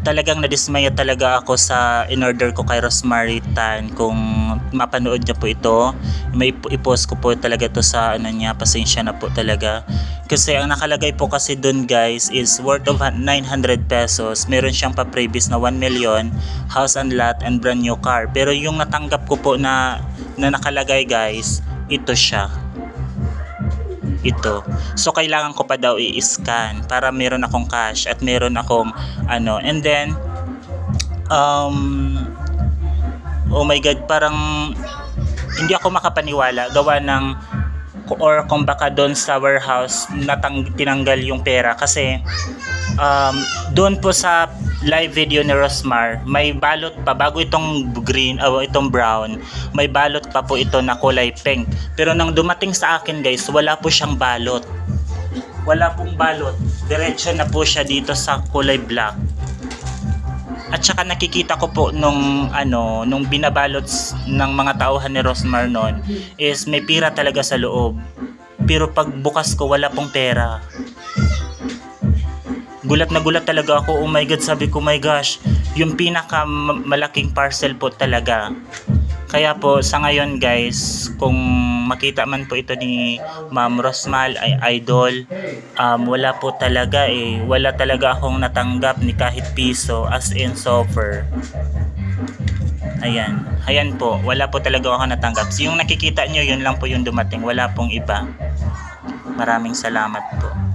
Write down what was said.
Talagang nadismaya talaga ako sa in-order ko kay Rosemary Tan. Kung mapanood niya po ito, may i-post ko po talaga to sa ano niya, pasensya na po talaga. Kasi ang nakalagay po kasi dun guys is worth of 900 pesos. Meron siyang pa-previous na 1 million, house and lot and brand new car. Pero yung natanggap ko po na nakalagay guys, ito siya. Ito. So kailangan ko pa daw i-scan para meron akong cash at meron akong ano, and then oh my god, parang hindi ako makapaniwala gawa ng or kung baka doon sa warehouse tinanggal yung pera kasi doon po sa live video ni Rosmar may balot pa bago itong green o itong brown, may balot pa po ito na kulay pink, pero nang dumating sa akin guys, wala po siyang balot, wala pong balot, diretso na po siya dito sa kulay black. At saka nakikita ko po nung binabalot ng mga tauhan ni Rosmar noon is may pira talaga sa loob, pero pag bukas ko wala pong pera. Gulat na gulat talaga ako. Oh my god, sabi ko, my gosh, yung pinaka malaking parcel po talaga. Kaya po sa ngayon guys, kung makita man po ito ni Ma'am Rosmal ay idol, wala po talaga wala talaga akong natanggap ni kahit piso, as in offer. Ayan po, wala po talaga ako natanggap. So, yung nakikita nyo, yun lang po yung dumating, wala pong iba. Maraming salamat po.